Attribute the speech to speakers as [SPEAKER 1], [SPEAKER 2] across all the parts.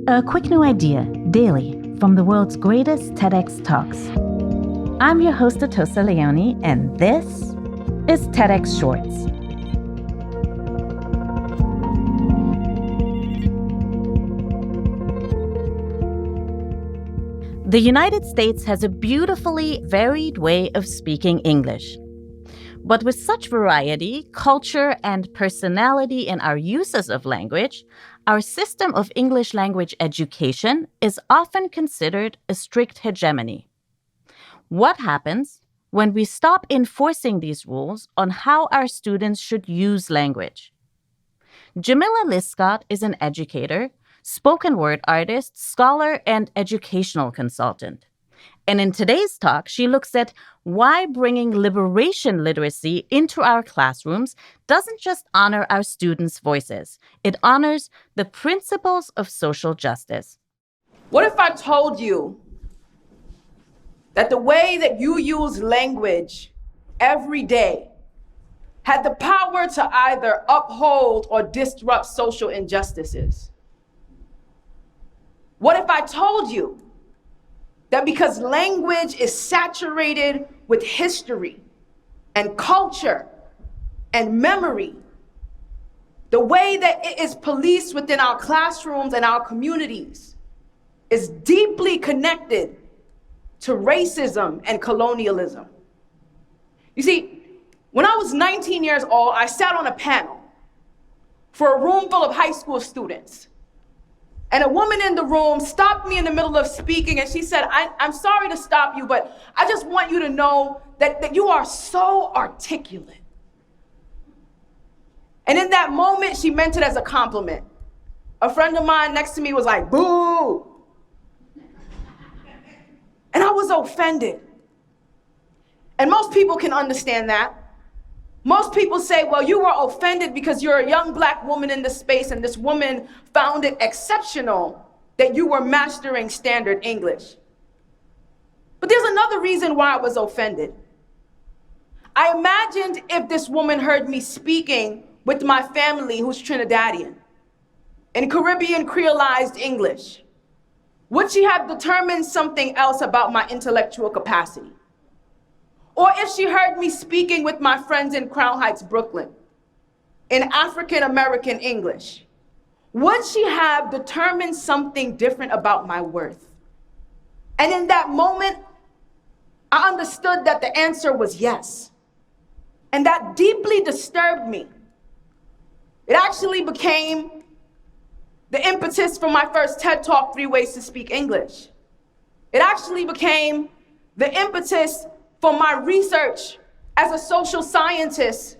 [SPEAKER 1] A quick new idea, daily, from the world's greatest TEDx talks. I'm your host, Atossa Leoni, and this is TEDx Shorts. The United States has a beautifully varied way of speaking English. But with such variety, culture, and personality in our uses of language, our system of English language education is often considered a strict hegemony. What happens when we stop enforcing these rules on how our students should use language? Jamila Lyiscott is an educator, spoken word artist, scholar, and educational consultant. And in today's talk, she looks at why bringing liberation literacy into our classrooms doesn't just honor our students' voices. It honors the principles of social justice.
[SPEAKER 2] What if I told you that the way that you use language every day had the power to either uphold or disrupt social injustices? What if I told you that because language is saturated with history and culture and memory, the way that it is policed within our classrooms and our communities is deeply connected to racism and colonialism? You see, when I was 19 years old, I sat on a panel for a room full of high school students. And a woman in the room stopped me in the middle of speaking, and she said, I'm sorry to stop you, but I just want you to know that you are so articulate. And in that moment, she meant it as a compliment. A friend of mine next to me was like, boo. And I was offended. And most people can understand that. Most people say, well, you were offended because you're a young Black woman in this space, and this woman found it exceptional that you were mastering standard English. But there's another reason why I was offended. I imagined if this woman heard me speaking with my family who's Trinidadian in Caribbean Creolized English, would she have determined something else about my intellectual capacity? Or if she heard me speaking with my friends in Crown Heights, Brooklyn, in African American English, would she have determined something different about my worth? And in that moment, I understood that the answer was yes. And that deeply disturbed me. It actually became the impetus for my first TED Talk, 3 Ways to Speak English. It actually became the impetus for my research as a social scientist,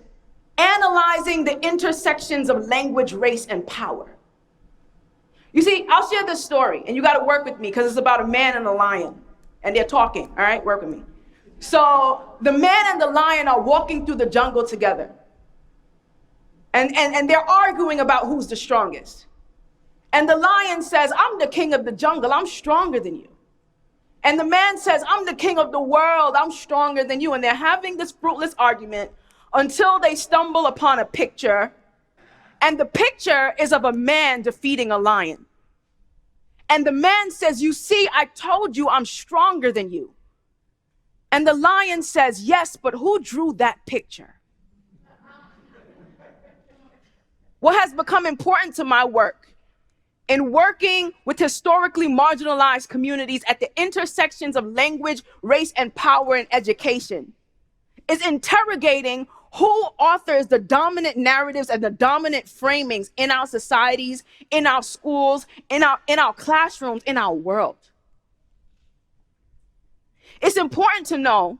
[SPEAKER 2] analyzing the intersections of language, race, and power. You see, I'll share this story, and you gotta work with me because it's about a man and a lion, and they're talking, all right? Work with me. So the man and the lion are walking through the jungle together, and they're arguing about who's the strongest. And the lion says, I'm the king of the jungle, I'm stronger than you. And the man says, I'm the king of the world, I'm stronger than you. And they're having this fruitless argument until they stumble upon a picture. And the picture is of a man defeating a lion. And the man says, you see, I told you I'm stronger than you. And the lion says, yes, but who drew that picture? What has become important to my work in working with historically marginalized communities at the intersections of language, race, and power in education is interrogating who authors the dominant narratives and the dominant framings in our societies, in our schools, in our classrooms, in our world. It's important to know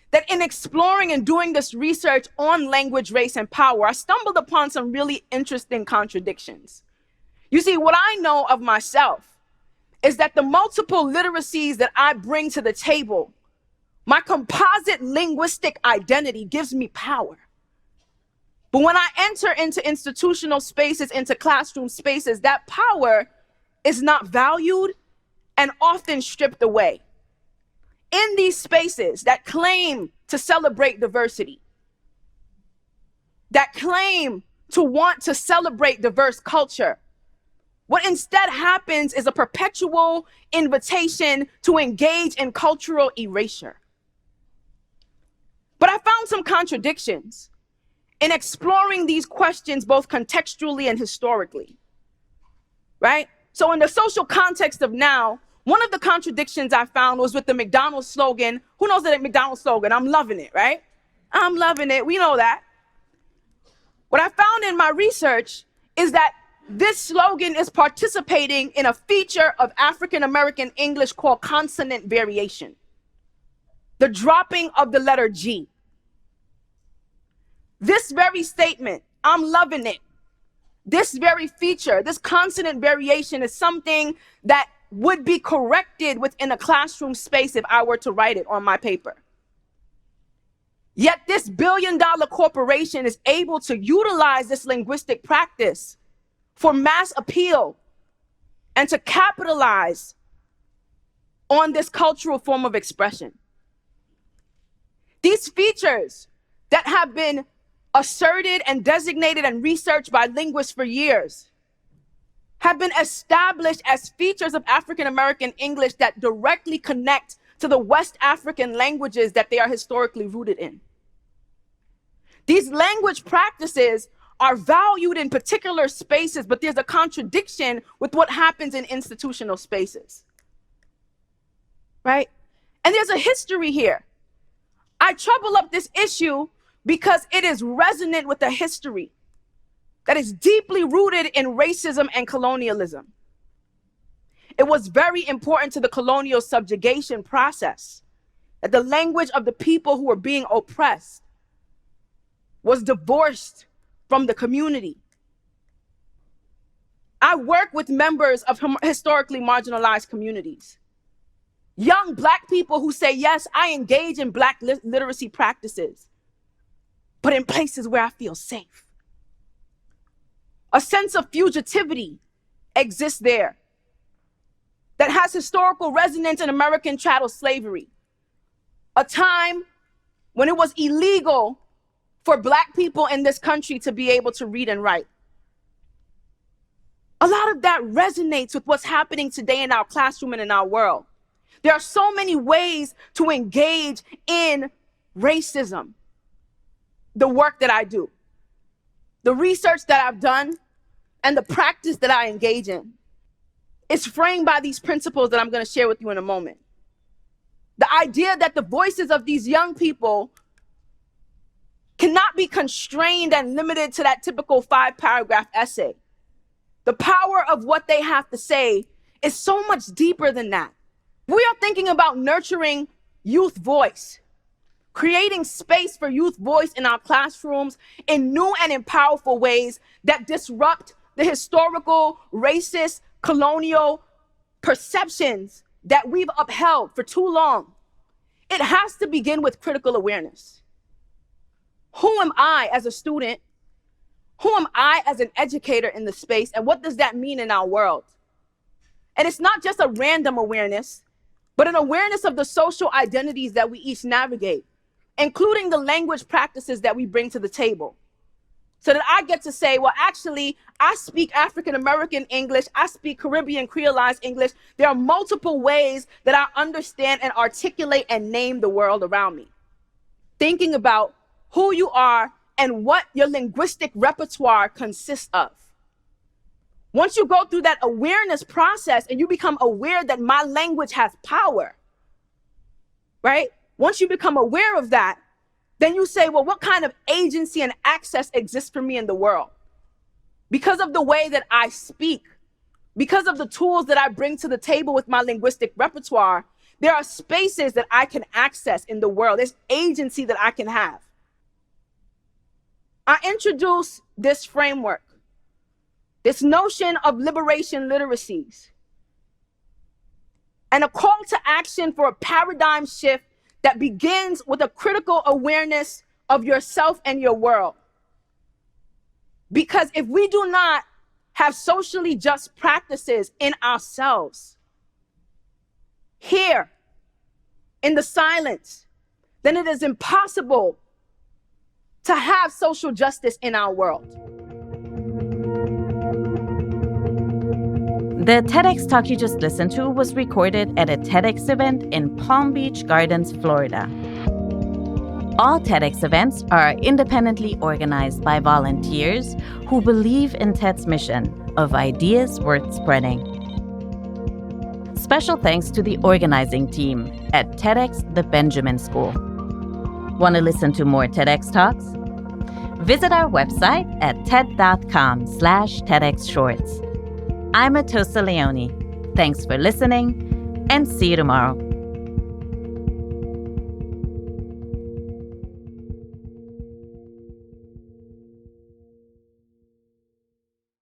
[SPEAKER 2] that in exploring and doing this research on language, race, and power, I stumbled upon some really interesting contradictions. You see, what I know of myself is that the multiple literacies that I bring to the table, my composite linguistic identity gives me power. But when I enter into institutional spaces, into classroom spaces, that power is not valued and often stripped away. In these spaces that claim to celebrate diversity, that claim to want to celebrate diverse culture, What instead happens is a perpetual invitation to engage in cultural erasure. But I found some contradictions in exploring these questions both contextually and historically, right? So in the social context of now, one of the contradictions I found was with the McDonald's slogan. Who knows that McDonald's slogan? I'm loving it, right? I'm loving it. We know that. What I found in my research is that this slogan is participating in a feature of African American English called consonant variation, the dropping of the letter G. This very statement, I'm loving it, this very feature, this consonant variation is something that would be corrected within a classroom space if I were to write it on my paper. Yet this billion-dollar corporation is able to utilize this linguistic practice for mass appeal and to capitalize on this cultural form of expression. These features that have been asserted and designated and researched by linguists for years have been established as features of African American English that directly connect to the West African languages that they are historically rooted in. These language practices are valued in particular spaces, but there's a contradiction with what happens in institutional spaces, right? And there's a history here. I trouble up this issue because it is resonant with a history that is deeply rooted in racism and colonialism. It was very important to the colonial subjugation process that the language of the people who were being oppressed was divorced from the community. I work with members of historically marginalized communities. Young Black people who say, yes, I engage in Black literacy practices, but in places where I feel safe. A sense of fugitivity exists there that has historical resonance in American chattel slavery, a time when it was illegal for Black people in this country to be able to read and write. A lot of that resonates with what's happening today in our classroom and in our world. There are so many ways to engage in racism. The work that I do, the research that I've done, and the practice that I engage in is framed by these principles that I'm going to share with you in a moment. The idea that the voices of these young people cannot be constrained and limited to that typical 5-paragraph essay. The power of what they have to say is so much deeper than that. We are thinking about nurturing youth voice, creating space for youth voice in our classrooms in new and in powerful ways that disrupt the historical, racist, colonial perceptions that we've upheld for too long. It has to begin with critical awareness. Who am I as a student? Who am I as an educator in the space? And what does that mean in our world? And it's not just a random awareness, but an awareness of the social identities that we each navigate, including the language practices that we bring to the table. So that I get to say, well, actually, I speak African American English, I speak Caribbean Creolized English. There are multiple ways that I understand and articulate and name the world around me. Thinking about who you are and what your linguistic repertoire consists of. Once you go through that awareness process and you become aware that my language has power, right? Once you become aware of that, then you say, well, what kind of agency and access exists for me in the world? Because of the way that I speak, because of the tools that I bring to the table with my linguistic repertoire, there are spaces that I can access in the world. There's agency that I can have. I introduce this framework, this notion of liberation literacies, and a call to action for a paradigm shift that begins with a critical awareness of yourself and your world. Because if we do not have socially just practices in ourselves, here, in the silence, then it is impossible to have social justice in our world.
[SPEAKER 1] The TEDx talk you just listened to was recorded at a TEDx event in Palm Beach Gardens, Florida. All TEDx events are independently organized by volunteers who believe in TED's mission of ideas worth spreading. Special thanks to the organizing team at TEDxTheBenjaminSchool. Want to listen to more TEDx talks? Visit our website at ted.com/TEDxShorts. I'm Atossa Leoni. Thanks for listening, and see you tomorrow.